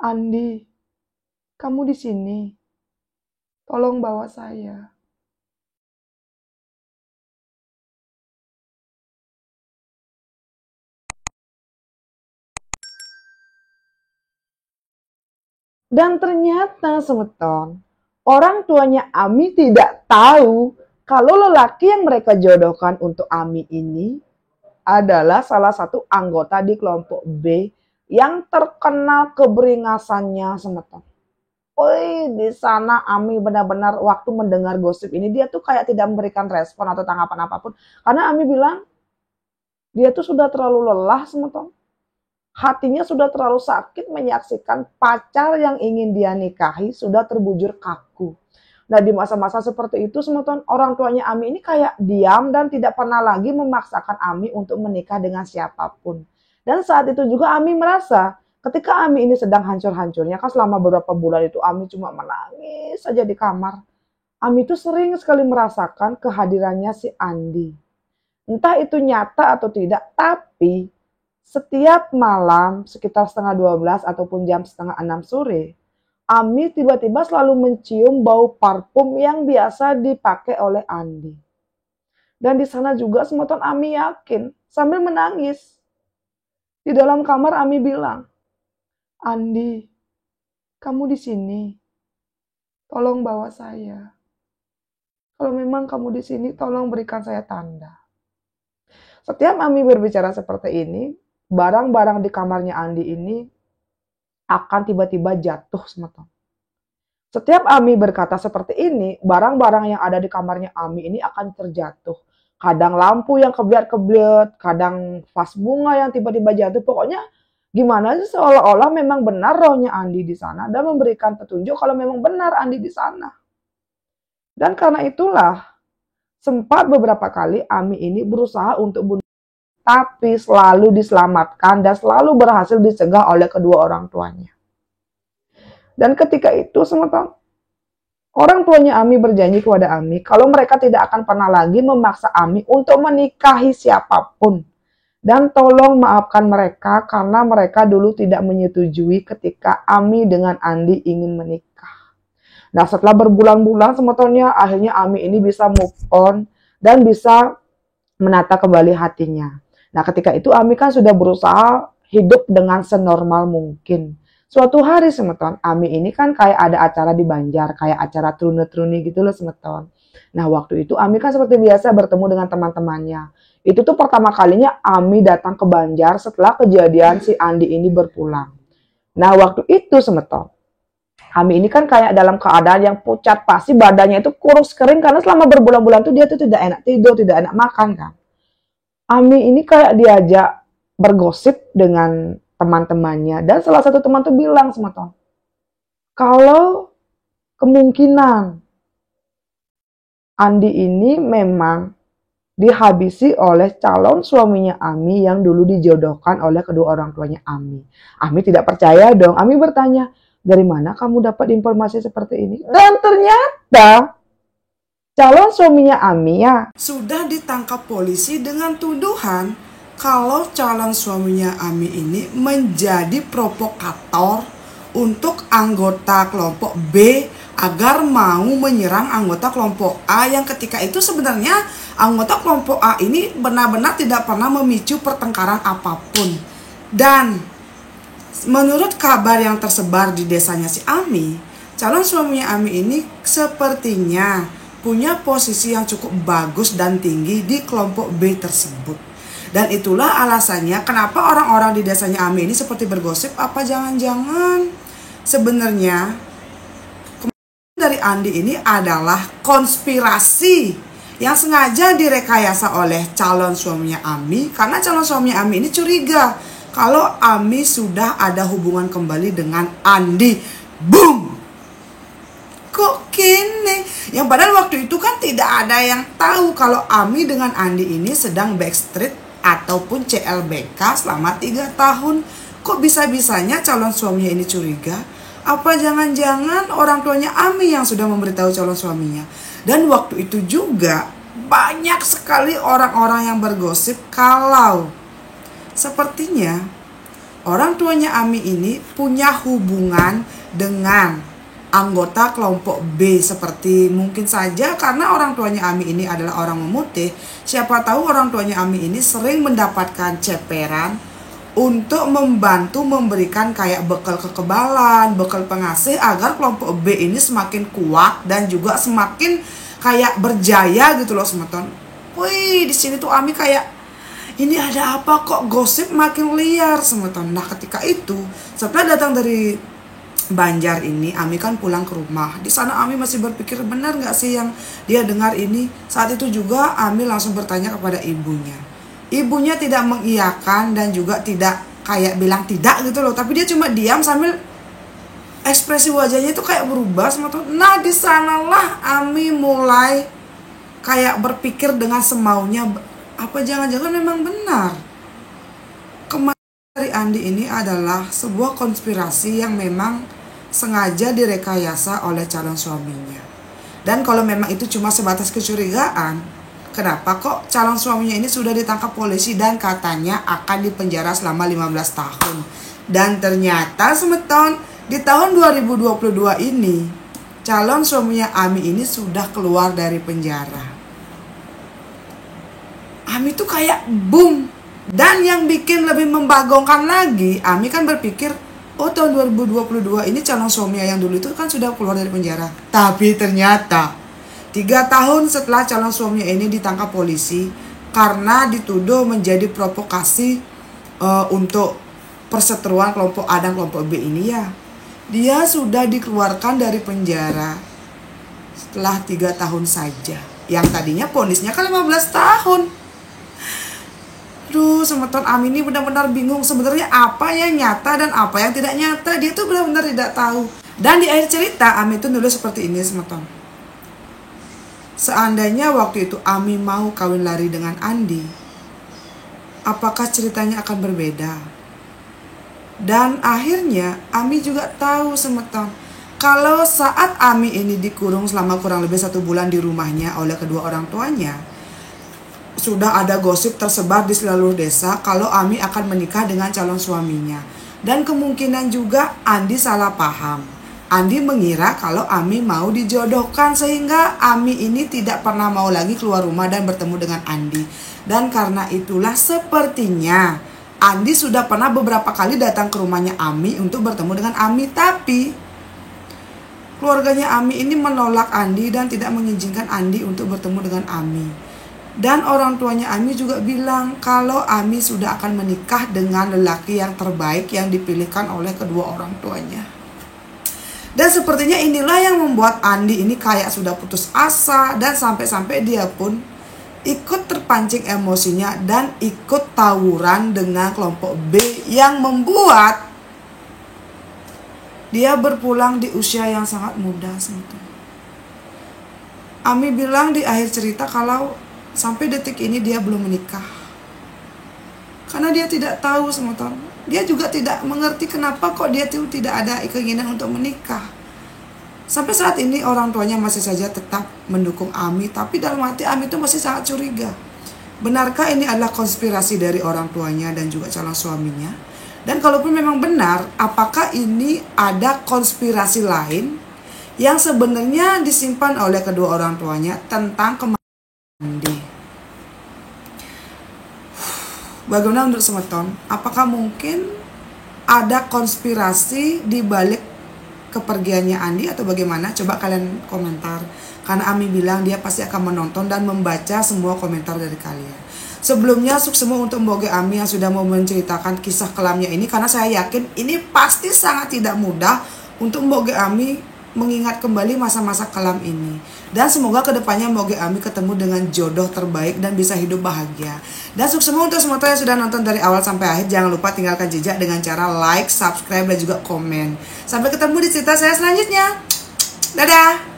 Andi, kamu di sini. Tolong bawa saya. Dan ternyata semeton, orang tuanya Ami tidak tahu kalau lelaki yang mereka jodohkan untuk Ami ini adalah salah satu anggota di kelompok B yang terkenal keberingasannya semeton. Woi, di sana Ami benar-benar waktu mendengar gosip ini dia tuh kayak tidak memberikan respon atau tanggapan apapun. Karena Ami bilang dia tuh sudah terlalu lelah semeton. Hatinya sudah terlalu sakit menyaksikan pacar yang ingin dia nikahi sudah terbujur kaku. Nah di masa-masa seperti itu semeton orang tuanya Ami ini kayak diam dan tidak pernah lagi memaksakan Ami untuk menikah dengan siapapun. Dan saat itu juga Ami merasa ketika Ami ini sedang hancur-hancurnya, kan selama beberapa bulan itu Ami cuma menangis saja di kamar. Ami itu sering sekali merasakan kehadirannya si Andi. Entah itu nyata atau tidak, tapi setiap malam sekitar setengah 12 ataupun jam setengah 6 sore, Ami tiba-tiba selalu mencium bau parfum yang biasa dipakai oleh Andi. Dan di sana juga semeton Ami yakin sambil menangis. Di dalam kamar Ami bilang, Andi, kamu di sini. Tolong bawa saya. Kalau memang kamu di sini, tolong berikan saya tanda. Setiap Ami berbicara seperti ini, barang-barang di kamarnya Andi ini akan tiba-tiba jatuh semeton. Setiap Ami berkata seperti ini, barang-barang yang ada di kamarnya Ami ini akan terjatuh. Kadang lampu yang kebliat-kebliat, kadang vas bunga yang tiba-tiba jatuh. Pokoknya gimana sih seolah-olah memang benar rohnya Andi di sana dan memberikan petunjuk kalau memang benar Andi di sana. Dan karena itulah sempat beberapa kali Ami ini berusaha untuk bunuh, tapi selalu diselamatkan dan selalu berhasil dicegah oleh kedua orang tuanya. Dan ketika itu semeton, orang tuanya Ami berjanji kepada Ami kalau mereka tidak akan pernah lagi memaksa Ami untuk menikahi siapapun. Dan tolong maafkan mereka karena mereka dulu tidak menyetujui ketika Ami dengan Andi ingin menikah. Nah setelah berbulan-bulan semetonnya akhirnya Ami ini bisa move on dan bisa menata kembali hatinya. Nah ketika itu Ami kan sudah berusaha hidup dengan senormal mungkin. Suatu hari semeton, Ami ini kan kayak ada acara di Banjar, kayak acara trune-trune gitu loh semeton. Nah waktu itu Ami kan seperti biasa bertemu dengan teman-temannya. Itu tuh pertama kalinya Ami datang ke Banjar setelah kejadian si Andi ini berpulang. Nah waktu itu semeton, Ami ini kan kayak dalam keadaan yang pucat pasti, badannya itu kurus kering karena selama berbulan-bulan tuh dia tuh tidak enak tidur, tidak enak makan kan. Ami ini kayak diajak bergosip dengan teman-temannya. Dan salah satu teman tuh bilang semeton, kalau kemungkinan Andi ini memang dihabisi oleh calon suaminya Ami yang dulu dijodohkan oleh kedua orang tuanya Ami. Ami tidak percaya dong. Ami bertanya, dari mana kamu dapat informasi seperti ini? Dan ternyata calon suaminya Ami ya sudah ditangkap polisi dengan tuduhan kalau calon suaminya Ami ini menjadi provokator untuk anggota kelompok B agar mau menyerang anggota kelompok A yang ketika itu sebenarnya anggota kelompok A ini benar-benar tidak pernah memicu pertengkaran apapun. Dan menurut kabar yang tersebar di desanya si Ami, calon suaminya Ami ini sepertinya punya posisi yang cukup bagus dan tinggi di kelompok B tersebut. Dan itulah alasannya kenapa orang-orang di desanya Ami ini seperti bergosip apa jangan-jangan sebenarnya dari Andi ini adalah konspirasi yang sengaja direkayasa oleh calon suaminya Ami karena calon suaminya Ami ini curiga kalau Ami sudah ada hubungan kembali dengan Andi. Boom! Kok gini? Yang padahal waktu itu kan tidak ada yang tahu kalau Ami dengan Andi ini sedang backstreet ataupun CLBK selama 3 tahun. Kok bisa-bisanya calon suaminya ini curiga? Apa jangan-jangan orang tuanya Ami yang sudah memberitahu calon suaminya? Dan waktu itu juga banyak sekali orang-orang yang bergosip kalau sepertinya orang tuanya Ami ini punya hubungan dengan anggota kelompok B, seperti mungkin saja karena orang tuanya Ami ini adalah orang memutih, siapa tahu orang tuanya Ami ini sering mendapatkan ceperan untuk membantu memberikan kayak bekal kekebalan, bekal pengasih agar kelompok B ini semakin kuat dan juga semakin kayak berjaya gitu loh semeton. Wih, di sini tuh Ami kayak ini ada apa kok gosip makin liar semeton. Nah ketika itu setelah datang dari Banjar ini, Ami kan pulang ke rumah. Di sana Ami masih berpikir benar nggak sih yang dia dengar ini. Saat itu juga Ami langsung bertanya kepada ibunya. Ibunya tidak mengiyakan dan juga tidak kayak bilang tidak gitu loh. Tapi dia cuma diam sambil ekspresi wajahnya itu kayak berubah semeton. Nah di sanalah Ami mulai kayak berpikir dengan semaunya. Apa jangan-jangan memang benar kematian dari Andi ini adalah sebuah konspirasi yang memang sengaja direkayasa oleh calon suaminya. Dan kalau memang itu cuma sebatas kecurigaan, kenapa kok calon suaminya ini sudah ditangkap polisi dan katanya akan dipenjara selama 15 tahun. Dan ternyata semeton di tahun 2022 ini calon suaminya Ami ini sudah keluar dari penjara. Ami tuh kayak boom. Dan yang bikin lebih membagongkan lagi, Ami kan berpikir, oh tahun 2022 ini calon suaminya yang dulu itu kan sudah keluar dari penjara. Tapi ternyata 3 tahun setelah calon suaminya ini ditangkap polisi karena dituduh menjadi provokasi untuk perseteruan kelompok A dan kelompok B ini ya, dia sudah dikeluarkan dari penjara setelah 3 tahun saja. Yang tadinya vonisnya kan 15 tahun. Aduh, semeton Ami ini benar-benar bingung sebenarnya apa yang nyata dan apa yang tidak nyata. Dia tuh benar-benar tidak tahu. Dan di akhir cerita Ami tuh nulis seperti ini semeton. Seandainya waktu itu Ami mau kawin lari dengan Andi, apakah ceritanya akan berbeda? Dan akhirnya Ami juga tahu semeton, kalau saat Ami ini dikurung selama kurang lebih 1 bulan di rumahnya oleh kedua orang tuanya, sudah ada gosip tersebar di seluruh desa kalau Ami akan menikah dengan calon suaminya. Dan kemungkinan juga Andi salah paham. Andi mengira kalau Ami mau dijodohkan sehingga Ami ini tidak pernah mau lagi keluar rumah dan bertemu dengan Andi. Dan karena itulah sepertinya Andi sudah pernah beberapa kali datang ke rumahnya Ami untuk bertemu dengan Ami. Tapi keluarganya Ami ini menolak Andi dan tidak mengizinkan Andi untuk bertemu dengan Ami. Dan orang tuanya Ami juga bilang kalau Ami sudah akan menikah dengan lelaki yang terbaik yang dipilihkan oleh kedua orang tuanya. Dan sepertinya inilah yang membuat Andi ini kayak sudah putus asa. Dan sampai-sampai dia pun ikut terpancing emosinya dan ikut tawuran dengan kelompok B yang membuat dia berpulang di usia yang sangat muda. Ami bilang di akhir cerita kalau sampai detik ini dia belum menikah. Karena dia tidak tahu semeton. Dia juga tidak mengerti kenapa kok dia tuh tidak ada keinginan untuk menikah. Sampai saat ini orang tuanya masih saja tetap mendukung Ami. Tapi dalam hati Ami itu masih sangat curiga. Benarkah ini adalah konspirasi dari orang tuanya dan juga calon suaminya? Dan kalaupun memang benar, apakah ini ada konspirasi lain yang sebenarnya disimpan oleh kedua orang tuanya tentang kematian Andi? Bagaimana menurut semeton? Apakah mungkin ada konspirasi di balik kepergiannya Andi atau bagaimana? Coba kalian komentar. Karena Ami bilang dia pasti akan menonton dan membaca semua komentar dari kalian. Sebelumnya sukses semua untuk Mboge Ami yang sudah mau menceritakan kisah kelamnya ini, karena saya yakin ini pasti sangat tidak mudah untuk Mboge Ami mengingat kembali masa-masa kelam ini. Dan semoga kedepannya Mboge Ami ketemu dengan jodoh terbaik dan bisa hidup bahagia. Dan sukses semua untuk semua yang sudah nonton dari awal sampai akhir. Jangan lupa tinggalkan jejak dengan cara like, subscribe, dan juga komen. Sampai ketemu di cerita saya selanjutnya. Dadah!